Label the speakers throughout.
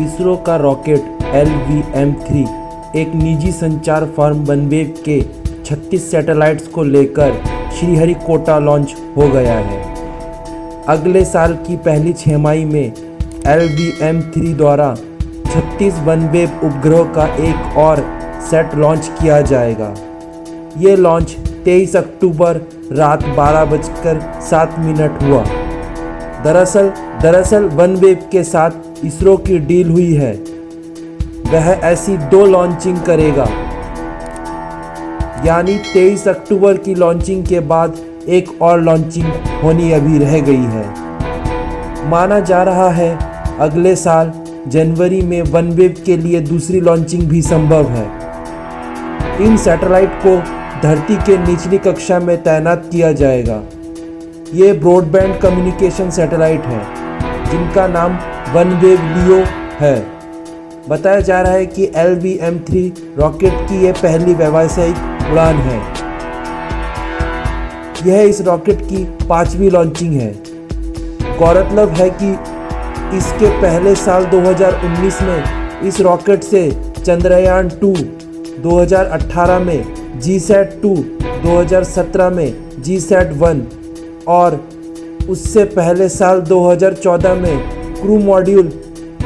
Speaker 1: इसरो का rocket LVM-3 एक निजी संचार फर्म वनवेव के 36 सैटेलाइट्स को लेकर श्रीहरिकोटा लॉन्च हो गया है। अगले साल की पहली छमाही में LVM-3 द्वारा 36 वनवेव उपग्रहों का एक और सेट लॉन्च किया जाएगा। ये लॉन्च 23 अक्टूबर रात 12:07 हुआ। दरअसल वनवेव के साथ इसरो की डील हुई है, वह ऐसी 2 लॉन्चिंग करेगा, यानी 23 अक्टूबर की लॉन्चिंग के बाद एक और लॉन्चिंग होनी अभी रह गई है। माना जा रहा है अगले साल जनवरी में वनवेव के लिए दूसरी लॉन्चिंग भी संभव है। इन सैटेलाइट को धरती के निचली कक्षा में तैनात किया जाएगा। ये ब्रॉडबैंड कम्युनिकेशन सैटेलाइट हैं, जिनका नाम वनवेव लियो है। बताया जा रहा है कि LVM-3 रॉकेट की यह पहली व्यावसायिक उड़ान है। यह इस रॉकेट की 5वीं लॉन्चिंग है। गौरतलब है कि इसके पहले साल 2019 में इस रॉकेट से चंद्रयान 2, 2018 में GSAT-2, 2017 में GSAT-1 और उससे पहले साल 2014 में crew module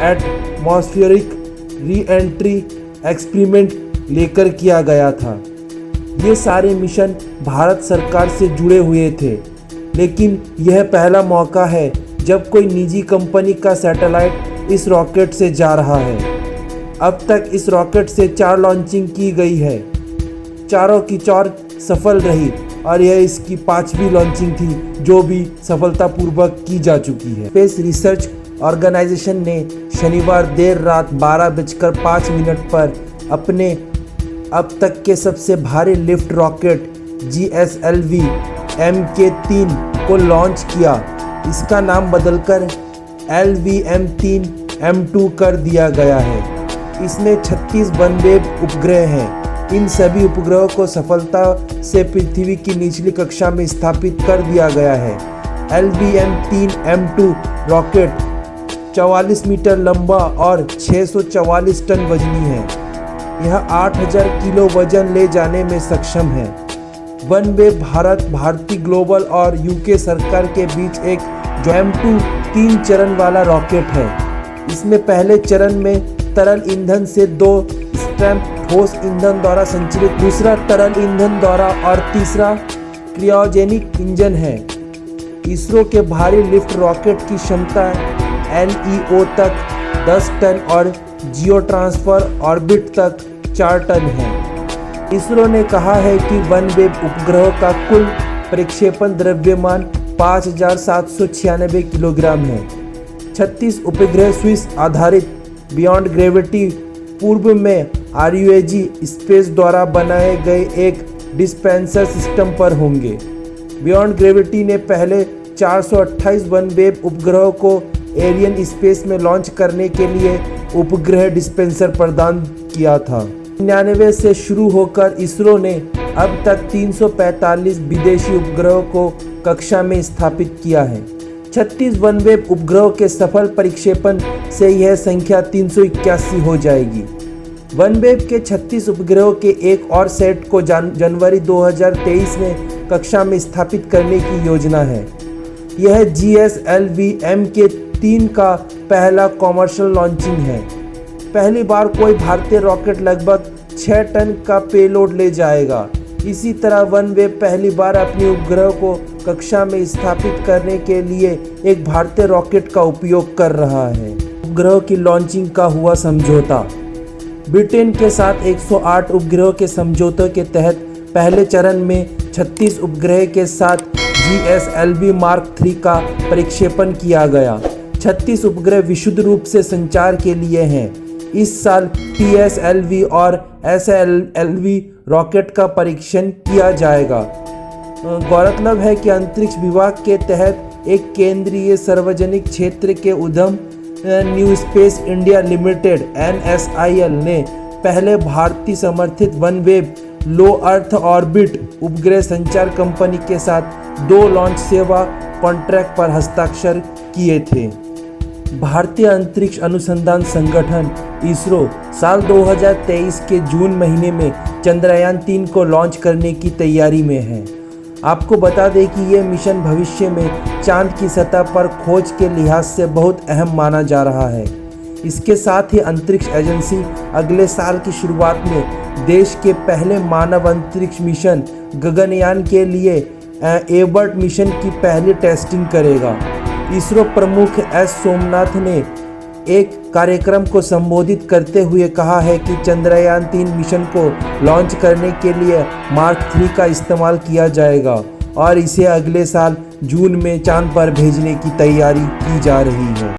Speaker 1: atmospheric re-entry experiment लेकर किया गया था। ये सारे मिशन भारत सरकार से जुड़े हुए थे, लेकिन यह पहला मौका है जब कोई निजी कंपनी का सैटेलाइट इस रॉकेट से जा रहा है। अब तक इस रॉकेट से 4 लॉन्चिंग की गई है, चारों की 4 सफल रही और यह इसकी 5वीं लॉन्चिंग थी, जो भी सफलतापूर्वक की जा चुकी है। स्पेस रिसर्च ऑर्गेनाइजेशन ने शनिवार देर रात 12:05 पर अपने अब तक के सबसे भारी लिफ्ट रॉकेट GSLV Mk3 को लॉन्च किया। इसका नाम बदलकर LVM-3 M2 कर दिया गया है। इसमें 36 वनवेव उपग्रह हैं। इन सभी उपग्रहों को सफलता से पृथ्वी की निचली कक्षा में स्थापित कर दिया गया है। LVM-3 M2 रॉकेट 44 मीटर लंबा और 644 टन वजनी है। यह 8000 किलो वजन ले जाने में सक्षम है। वनवेव भारतीय ग्लोबल और UK सरकार के बीच एक M2 3 चरण वाला रॉकेट है। इसमें पहले चरण में तरल ईंधन से 2 स्ट्रैम ठोस ईंधन द्वारा संचालित, दूसरा तरल ईंधन द्वारा और तीसरा क्रियोजेनिक इंजन है। इसरो के भारी लिफ्ट रॉकेट की क्षमता LEO तक 10 टन और जियो ट्रांसफर ऑर्बिट तक 4 टन है। इसरो ने कहा है कि वनवेव उपग्रहों का कुल प्रक्षेपण द्रव्यमान 5796 किलोग्राम है। 36 उपग्रह स्विस आधारित बियॉन्ड ग्रेविटी पूर्व में RUAG स्पेस द्वारा बनाए गए एक डिस्पेंसर सिस्टम पर होंगे। बियॉन्ड ग्रेविटी ने पहले 428 वनवेव उपग्रहों को एरियन स्पेस में लॉन्च करने के लिए उपग्रह डिस्पेंसर प्रदान किया था। 99 से शुरू होकर इसरो ने अब तक 345 विदेशी उपग्रहों को कक्षा में स्थापित किया है। 36 वनवेव उपग्रहों के सफल प्रक्षेपण से यह संख्या 381 हो जाएगी। वनवेव के 36 उपग्रहों के एक और सेट को जनवरी 2023 में कक्षा में स्थापित करने की योजना है। यह GSLV Mk3 का पहला कॉमर्शियल लॉन्चिंग है। पहली बार कोई भारतीय रॉकेट लगभग 6 टन का पेलोड ले जाएगा। इसी तरह वनवेव पहली बार अपने उपग्रह को कक्षा में स्थापित करने के लिए एक भारतीय रॉकेट का उपयोग कर रहा है। उपग्रह की लॉन्चिंग का हुआ समझौता। ब्रिटेन के साथ 108 उपग्रहों के समझौते के तहत पहले चरण में 36 उपग्रह के साथ GSLV Mark III का प्रक्षेपण किया गया। 36 उपग्रह विशुद्ध रूप से संचार के लिए हैं। इस साल PSLV और SLV रॉकेट का परीक्षण किया जाएगा। गौरतलब है कि अंतरिक्ष विभाग के तहत एक केंद्रीय सार्वजनिक क्षेत्र के उद्यम new space India limited NSIL ने पहले भारतीय समर्थित वनवेव लो अर्थ ऑर्बिट उपग्रह संचार कंपनी के साथ 2 लॉन्च सेवा कॉन्ट्रैक्ट पर हस्ताक्षर किए थे। भारतीय अंतरिक्ष अनुसंधान संगठन इसरो साल 2023 के जून महीने में चंद्रयान-3 को लॉन्च करने की तैयारी में है। आपको बता दें कि ये मिशन भविष्य में चांद की सतह पर खोज के लिहाज से बहुत अहम माना जा रहा है। इसके साथ ही अंतरिक्ष एजेंसी अगले साल की शुरुआत में देश के पहले मानव अंतरिक्ष मिशन गगनयान के लिए एबर्ट मिशन की पहली टेस्टिंग करेगा। इसरो प्रमुख एस सोमनाथ ने एक कार्यक्रम को संबोधित करते हुए कहा है कि चंद्रयान-3 मिशन को लॉन्च करने के लिए मार्क 3 का इस्तेमाल किया जाएगा और इसे अगले साल जून में चांद पर भेजने की तैयारी की जा रही है।